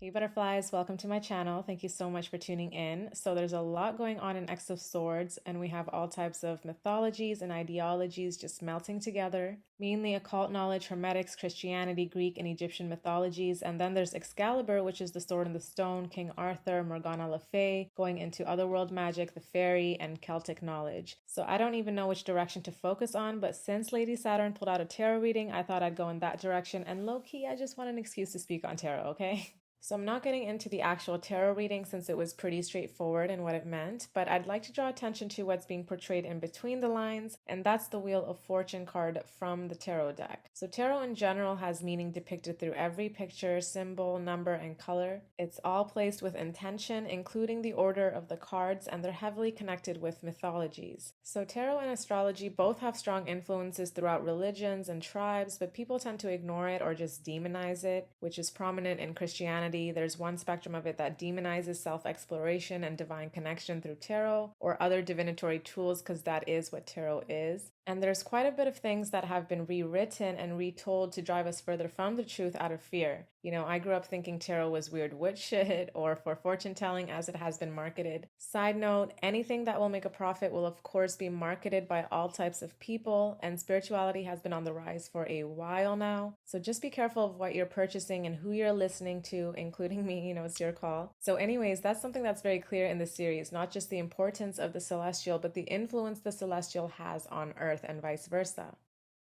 Hey butterflies, welcome to my channel. Thank you so much for tuning in. So there's a lot going on in X of Swords, and we have all types of mythologies and ideologies just melting together. Mainly occult knowledge, Hermetics, Christianity, Greek and Egyptian mythologies. And then there's Excalibur, which is the sword and the stone, King Arthur, Morgana Le Fay, going into Otherworld magic, the fairy, and Celtic knowledge. So I don't even know which direction to focus on, but since Lady Saturn pulled out a tarot reading, I thought I'd go in that direction. And low-key, I just want an excuse to speak on tarot, okay? So I'm not getting into the actual tarot reading since it was pretty straightforward in what it meant, but I'd like to draw attention to what's being portrayed in between the lines, and that's the Wheel of Fortune card from the tarot deck. So tarot in general has meaning depicted through every picture, symbol, number, and color. It's all placed with intention, including the order of the cards, and they're heavily connected with mythologies. So tarot and astrology both have strong influences throughout religions and tribes, but people tend to ignore it or just demonize it, which is prominent in Christianity. There's one spectrum of it that demonizes self-exploration and divine connection through tarot or other divinatory tools, because that is what tarot is. And there's quite a bit of things that have been rewritten and retold to drive us further from the truth out of fear. You know, I grew up thinking tarot was weird witch shit or for fortune telling as it has been marketed. Side note, anything that will make a profit will of course be marketed by all types of people, and spirituality has been on the rise for a while now. So just be careful of what you're purchasing and who you're listening to, including me, you know, it's your call. So anyways, that's something that's very clear in the series, not just the importance of the celestial, but the influence the celestial has on Earth and vice versa.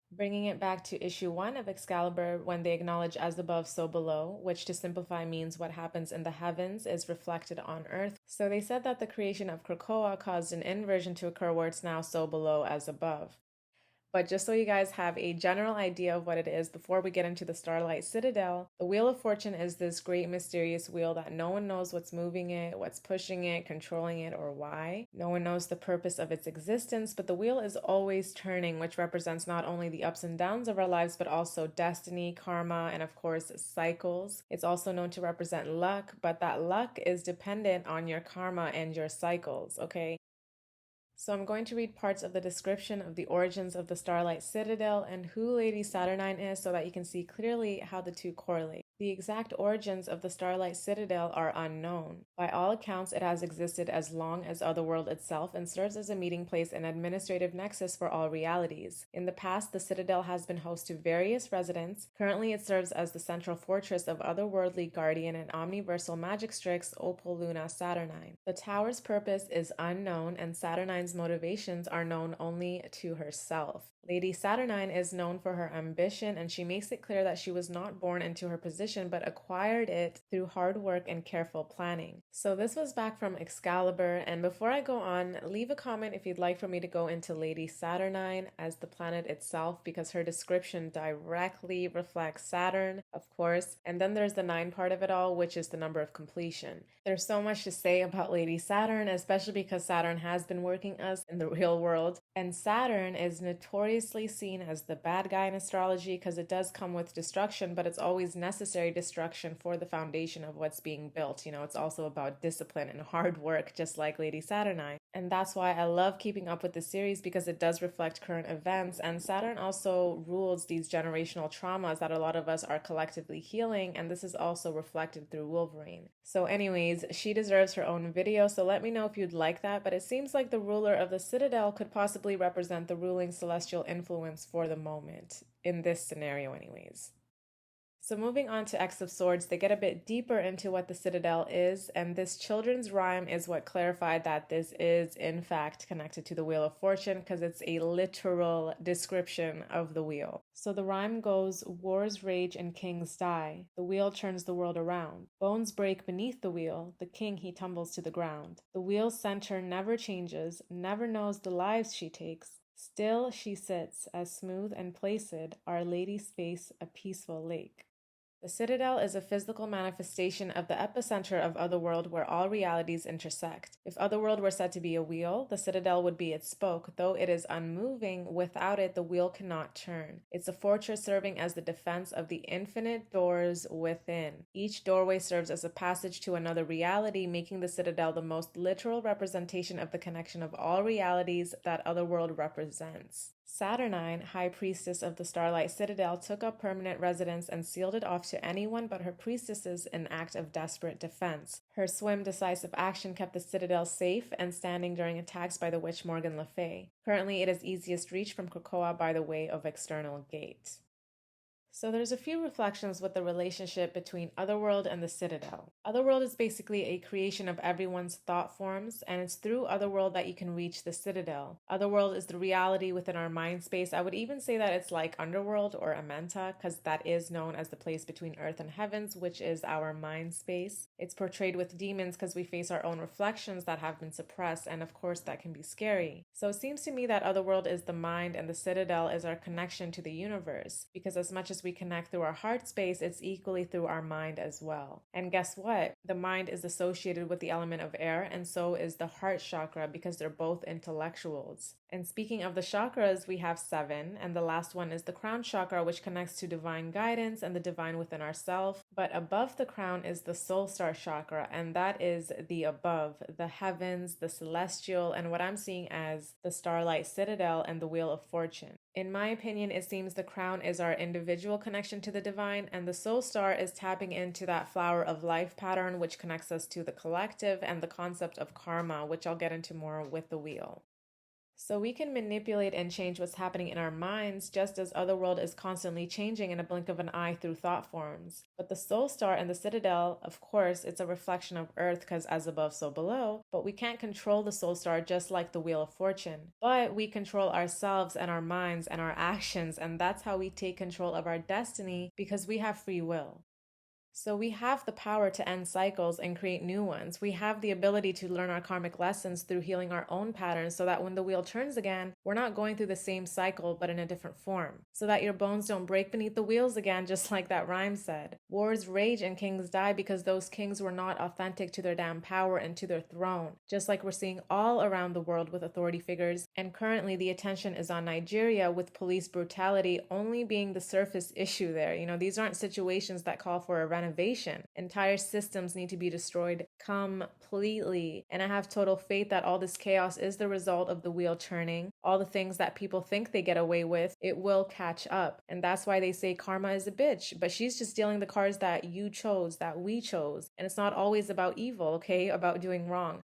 Bringing it back to issue 1 of Excalibur, when they acknowledge as above so below, which to simplify means what happens in the heavens is reflected on earth. So they said that the creation of Krakoa caused an inversion to occur where it's now so below as above. But just so you guys have a general idea of what it is before we get into the Starlight Citadel, the Wheel of Fortune is this great mysterious wheel that no one knows what's moving it, what's pushing it, controlling it, or why. No one knows the purpose of its existence, but the wheel is always turning, which represents not only the ups and downs of our lives, but also destiny, karma, and of course, cycles. It's also known to represent luck, but that luck is dependent on your karma and your cycles, okay? So I'm going to read parts of the description of the origins of the Starlight Citadel and who Lady Saturnyne is so that you can see clearly how the two correlate. The exact origins of the Starlight Citadel are unknown. By all accounts, it has existed as long as Otherworld itself and serves as a meeting place and administrative nexus for all realities. In the past, the Citadel has been host to various residents. Currently, it serves as the central fortress of otherworldly guardian and omniversal magic strix Opal Luna Saturnyne. The tower's purpose is unknown, and Saturnyne's motivations are known only to herself. Lady Saturnyne is known for her ambition, and she makes it clear that she was not born into her position but acquired it through hard work and careful planning. So this was back from Excalibur, and before I go on, leave a comment if you'd like for me to go into Lady Saturnyne as the planet itself, because her description directly reflects Saturn, of course, and then there's the 9 part of it all, which is the number of completion. There's so much to say about Lady Saturn, especially because Saturn has been working us in the real world, and Saturn is notoriously seen as the bad guy in astrology because it does come with destruction, but it's always necessary destruction for the foundation of what's being built. You know, it's also about discipline and hard work, just like Lady Saturnyne. And that's why I love keeping up with the series, because it does reflect current events, and Saturn also rules these generational traumas that a lot of us are collectively healing, and this is also reflected through Wolverine. So anyways, she deserves her own video, so let me know if you'd like that, but it seems like the ruler of the Citadel could possibly represent the ruling celestial influence for the moment, in this scenario anyways. So moving on to X of Swords, they get a bit deeper into what the Citadel is, and this children's rhyme is what clarified that this is in fact connected to the Wheel of Fortune, because it's a literal description of the wheel. So the rhyme goes, wars rage and kings die, the wheel turns the world around, bones break beneath the wheel, the king he tumbles to the ground. The wheel's center never changes, never knows the lives she takes, still she sits as smooth and placid, Our Lady's face a peaceful lake. The Citadel is a physical manifestation of the epicenter of Otherworld where all realities intersect. If Otherworld were said to be a wheel, the Citadel would be its spoke. Though it is unmoving, without it the wheel cannot turn. It's a fortress serving as the defense of the infinite doors within. Each doorway serves as a passage to another reality, making the Citadel the most literal representation of the connection of all realities that Otherworld represents. Saturnyne, high priestess of the Starlight Citadel, took up permanent residence and sealed it off to anyone but her priestesses in act of desperate defense. Her swim decisive action kept the Citadel safe and standing during attacks by the witch Morgan Le Fay. Currently, it is easiest reached from Krakoa by the way of external gate. So there's a few reflections with the relationship between Otherworld and the Citadel. Otherworld is basically a creation of everyone's thought forms, and it's through Otherworld that you can reach the Citadel. Otherworld is the reality within our mind space. I would even say that it's like Underworld or Amenta, because that is known as the place between earth and heavens, which is our mind space. It's portrayed with demons because we face our own reflections that have been suppressed, and of course that can be scary. So it seems to me that Otherworld is the mind and the Citadel is our connection to the universe, because as much as we connect through our heart space, it's equally through our mind as well. And guess what? The mind is associated with the element of air, and so is the heart chakra because they're both intellectuals. And speaking of the chakras, we have 7, and the last one is the crown chakra, which connects to divine guidance and the divine within ourselves. But above the crown is the soul star chakra, and that is the above, the heavens, the celestial, and what I'm seeing as the Starlight Citadel and the Wheel of Fortune. In my opinion, it seems the crown is our individual connection to the divine, and the soul star is tapping into that flower of life pattern, which connects us to the collective and the concept of karma, which I'll get into more with the wheel. So we can manipulate and change what's happening in our minds just as Otherworld is constantly changing in a blink of an eye through thought forms. But the Soul Star and the Citadel, of course, it's a reflection of Earth because as above, so below, but we can't control the Soul Star just like the Wheel of Fortune. But we control ourselves and our minds and our actions, and that's how we take control of our destiny because we have free will. So we have the power to end cycles and create new ones. We have the ability to learn our karmic lessons through healing our own patterns so that when the wheel turns again, we're not going through the same cycle but in a different form. So that your bones don't break beneath the wheels again, just like that rhyme said. Wars rage and kings die because those kings were not authentic to their damn power and to their throne. Just like we're seeing all around the world with authority figures. And currently the attention is on Nigeria with police brutality only being the surface issue there. These aren't situations that call for a renovation. Entire systems need to be destroyed completely. And I have total faith that all this chaos is the result of the wheel turning. All the things that people think they get away with, it will catch up. And that's why they say karma is a bitch. But she's just dealing the cards that you chose, that we chose. And it's not always about evil, okay? About doing wrong.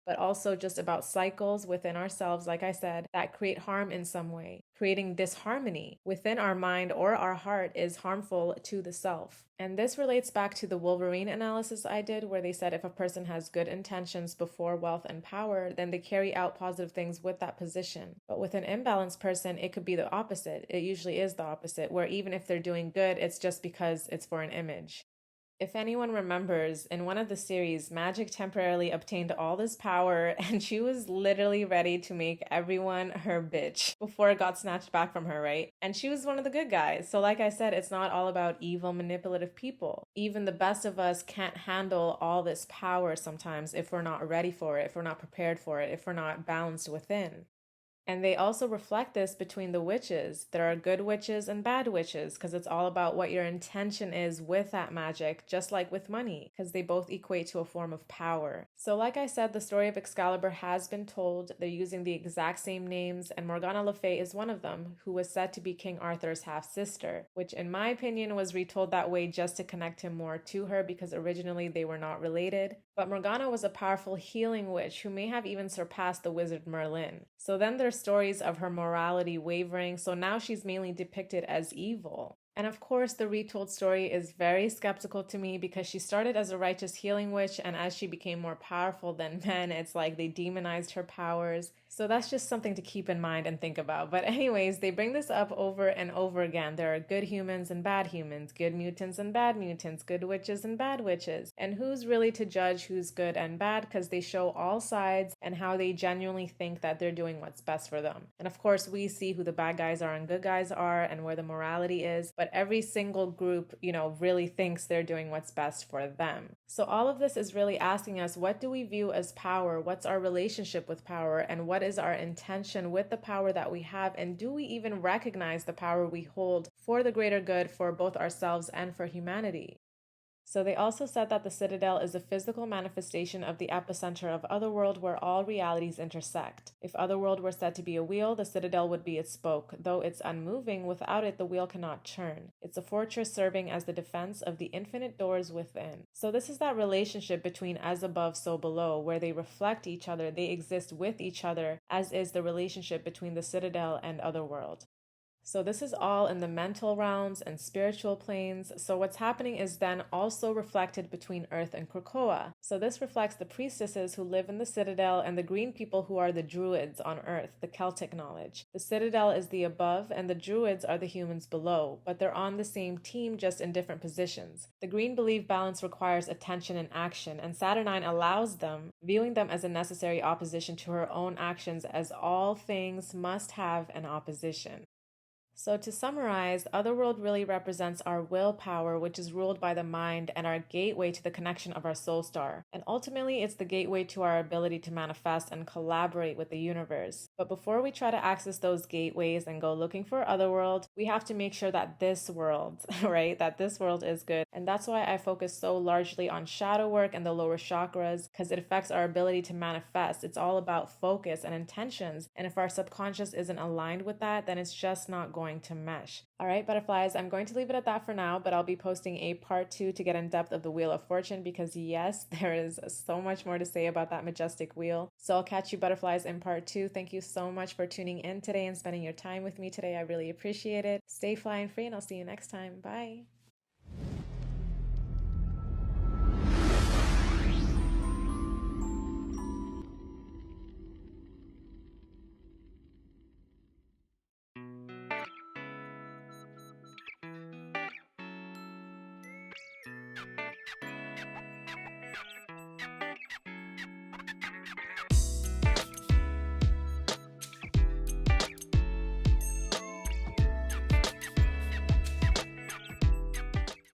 But also just about cycles within ourselves, like I said, that create harm in some way. Creating disharmony within our mind or our heart is harmful to the self. And this relates back to the Wolverine analysis I did, where they said if a person has good intentions before wealth and power, then they carry out positive things with that position. But with an imbalanced person, it could be the opposite. It usually is the opposite, where even if they're doing good, it's just because it's for an image. If anyone remembers, in one of the series, Magic temporarily obtained all this power and she was literally ready to make everyone her bitch before it got snatched back from her, right? And she was one of the good guys. So like I said, it's not all about evil, manipulative people. Even the best of us can't handle all this power sometimes if we're not ready for it, if we're not prepared for it, if we're not balanced within. And they also reflect this between the witches. There are good witches and bad witches because it's all about what your intention is with that magic, just like with money, because they both equate to a form of power. So like I said, the story of Excalibur has been told. They're using the exact same names, and Morgana Le Fay is one of them, who was said to be King Arthur's half-sister, which in my opinion was retold that way just to connect him more to her because originally they were not related. But Morgana was a powerful healing witch who may have even surpassed the wizard Merlin. So then there's stories of her morality wavering, so now she's mainly depicted as evil. And of course, the retold story is very skeptical to me because she started as a righteous healing witch, and as she became more powerful than men, it's like they demonized her powers. So that's just something to keep in mind and think about. But anyways, they bring this up over and over again. There are good humans and bad humans, good mutants and bad mutants, good witches and bad witches. And who's really to judge who's good and bad, because they show all sides and how they genuinely think that they're doing what's best for them. And of course, we see who the bad guys are and good guys are and where the morality is. But every single group, really thinks they're doing what's best for them. So all of this is really asking us, what do we view as power? What's our relationship with power? And what is our intention with the power that we have? And do we even recognize the power we hold for the greater good for both ourselves and for humanity? So they also said that the Citadel is a physical manifestation of the epicenter of Otherworld where all realities intersect. If Otherworld were said to be a wheel, the Citadel would be its spoke. Though it's unmoving, without it the wheel cannot turn. It's a fortress serving as the defense of the infinite doors within. So this is that relationship between as above, so below, where they reflect each other, they exist with each other, as is the relationship between the Citadel and Otherworld. So this is all in the mental realms and spiritual planes. So what's happening is then also reflected between Earth and Krakoa. So this reflects the priestesses who live in the Citadel and the green people who are the druids on Earth, the Celtic knowledge. The Citadel is the above and the druids are the humans below, but they're on the same team just in different positions. The green believe balance requires attention and action, and Saturnyne allows them, viewing them as a necessary opposition to her own actions, as all things must have an opposition. So to summarize, Otherworld really represents our willpower, which is ruled by the mind, and our gateway to the connection of our soul star. And ultimately, it's the gateway to our ability to manifest and collaborate with the universe. But before we try to access those gateways and go looking for Otherworld, we have to make sure that this world, right, that this world is good. And that's why I focus so largely on shadow work and the lower chakras, because it affects our ability to manifest. It's all about focus and intentions. And if our subconscious isn't aligned with that, then it's just not going to mesh. All right, butterflies, I'm going to leave it at that for now, but I'll be posting a part 2 to get in depth of the Wheel of Fortune because yes, there is so much more to say about that majestic wheel. So I'll catch you butterflies in part 2. Thank you so much for tuning in today and spending your time with me today. I really appreciate it. Stay flying free and I'll see you next time. Bye.